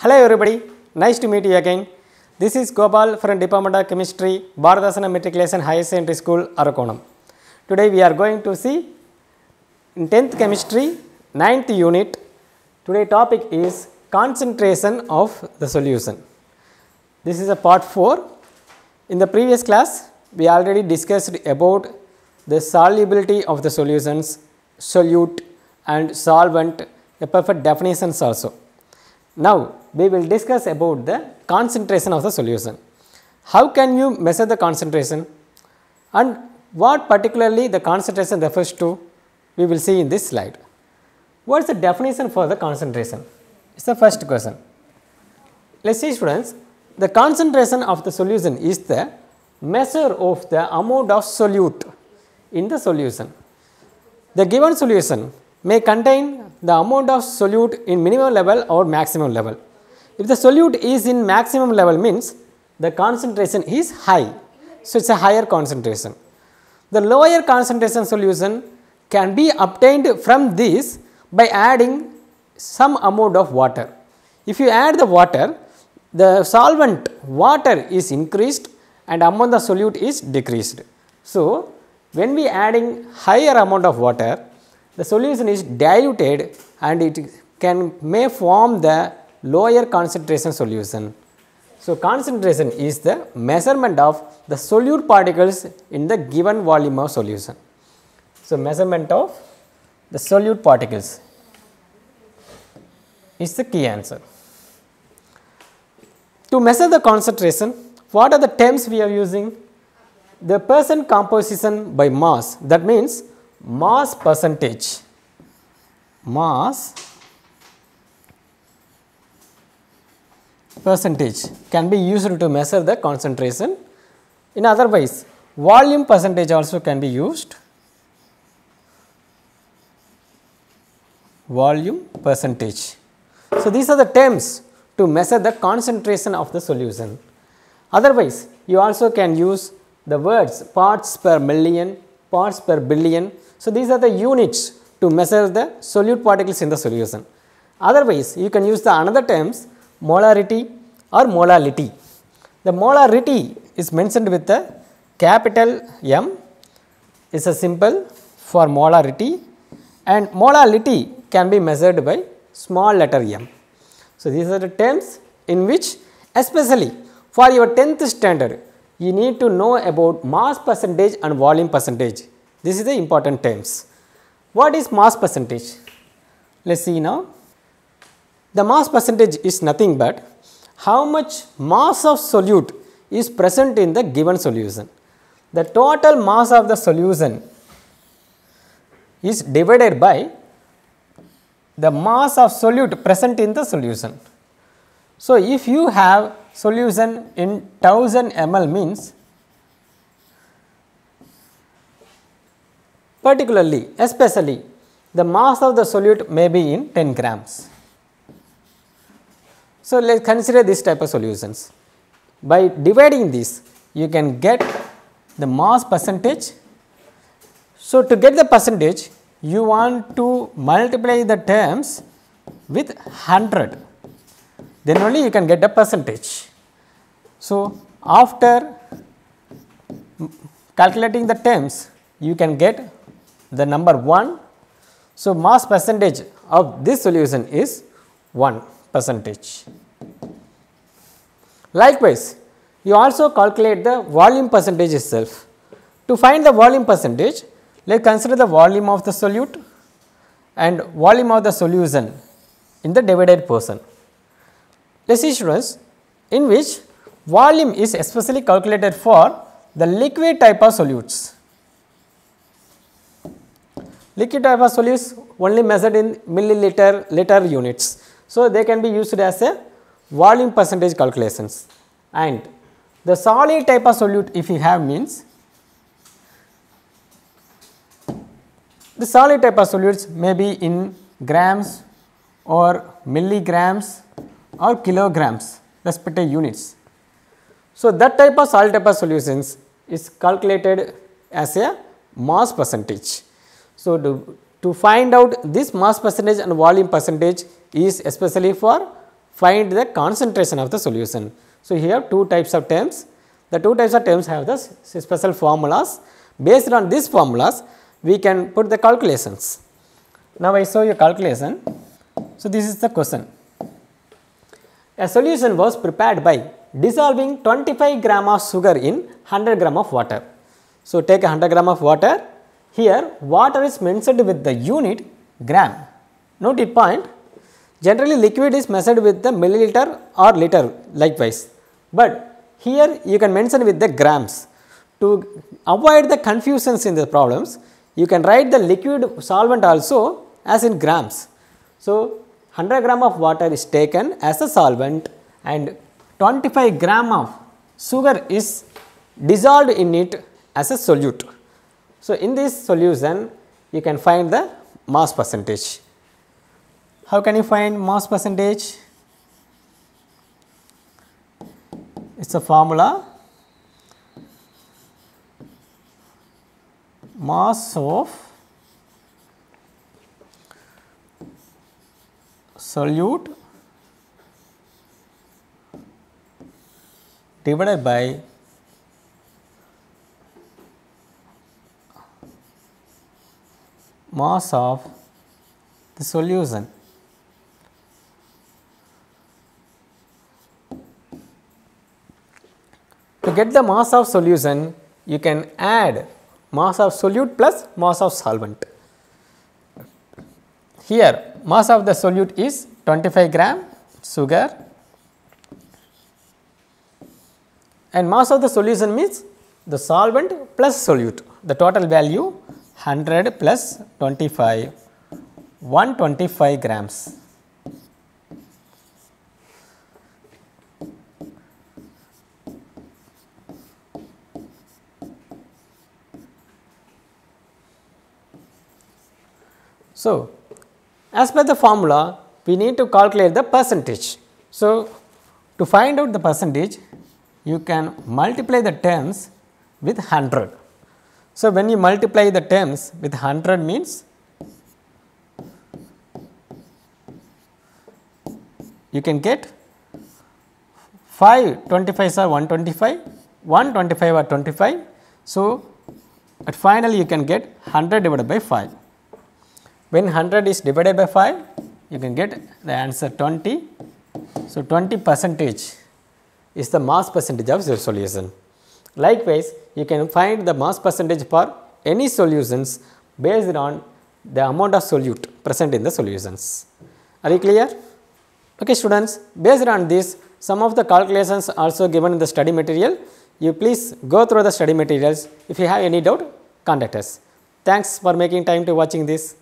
Hello everybody, nice to meet you again. This is Gopal from Department of Chemistry, Bharadasana Matriculation Higher Secondary School, Arakonam. Today we are going to see in 10th Chemistry, 9th unit. Today's topic is concentration of the solution. This is a part 4. In the previous class, we already discussed about the solubility of the solutions, solute and solvent, the perfect definitions also. Now, we will discuss about the concentration of the solution. How can you measure the concentration and what particularly the concentration refers to, we will see in this slide. What is the definition for the concentration? It is the first question. Let us see students, the concentration of the solution is the measure of the amount of solute in the solution. The given solution may contain the amount of solute in minimum level or maximum level. If the solute is in maximum level means the concentration is high, so it is a higher concentration. The lower concentration solution can be obtained from this by adding some amount of water. If you add the water, the solvent water is increased and amount of solute is decreased. So, when we adding higher amount of water, the solution is diluted and it may form the lower concentration solution. So, concentration is the measurement of the solute particles in the given volume of solution. So, measurement of the solute particles is the key answer. To measure the concentration, what are the terms we are using? The percent composition by mass, that means mass percentage. Mass percentage can be used to measure the concentration. In other ways, volume percentage also can be used. Volume percentage. So, these are the terms to measure the concentration of the solution. Otherwise, you also can use the words parts per million, parts per billion. So, these are the units to measure the solute particles in the solution. Otherwise, you can use the another terms molarity or molality. The molarity is mentioned with the capital M, is a symbol for molarity, and molality can be measured by small letter m. So, these are the terms in which especially for your 10th standard you need to know about mass percentage and volume percentage. This is the important terms. What is mass percentage? Let us see now. The mass percentage is nothing but how much mass of solute is present in the given solution. The total mass of the solution is divided by the mass of solute present in the solution. So, if you have solution in 1000 ml means particularly especially the mass of the solute may be in 10 grams. So, let us consider this type of solutions. By dividing this you can get the mass percentage. So, to get the percentage you want to multiply the terms with 100, then only you can get the percentage. So, after calculating the terms you can get the number 1. So, mass percentage of this solution is 1%. Likewise, you also calculate the volume percentage itself. To find the volume percentage, let us consider the volume of the solute and volume of the solution in the divided portion. Let us see students, in which volume is especially calculated for the liquid type of solutes. Liquid type of solutes only measured in milliliter, liter units. So, they can be used as a volume percentage calculations, and the solid type of solute if you have means the solid type of solutes may be in grams or milligrams or kilograms respective units. So, that type of solid type of solutions is calculated as a mass percentage. So, to find out this mass percentage and volume percentage is especially for find the concentration of the solution. So, here two types of terms. The two types of terms have the special formulas. Based on these formulas, we can put the calculations. Now, I show you calculation. So, this is the question. A solution was prepared by dissolving 25 gram of sugar in 100 gram of water. So, take 100 gram of water. Here, water is mentioned with the unit gram. Note it point. Generally, liquid is measured with the milliliter or liter likewise, but here you can mention with the grams. To avoid the confusions in the problems, you can write the liquid solvent also as in grams. So, 100 gram of water is taken as a solvent and 25 gram of sugar is dissolved in it as a solute. So, in this solution you can find the mass percentage. How can you find mass percentage? It is a formula, mass of solute divided by mass of the solution. To get the mass of solution, you can add mass of solute plus mass of solvent. Here, mass of the solute is 25 gram sugar and mass of the solution means the solvent plus solute. The total value 100 plus 25, 125 grams. So, as per the formula, we need to calculate the percentage. So, to find out the percentage, you can multiply the terms with 100. So, when you multiply the terms with 100 means you can get 5 25s are 125, 125 are 25. So, at finally you can get 100 divided by 5. When 100 is divided by 5, you can get the answer 20. So, 20 percentage is the mass percentage of your solution. Likewise, you can find the mass percentage for any solutions based on the amount of solute present in the solutions. Are you clear? Okay students, based on this, some of the calculations also given in the study material. You please go through the study materials. If you have any doubt, contact us. Thanks for making time to watching this.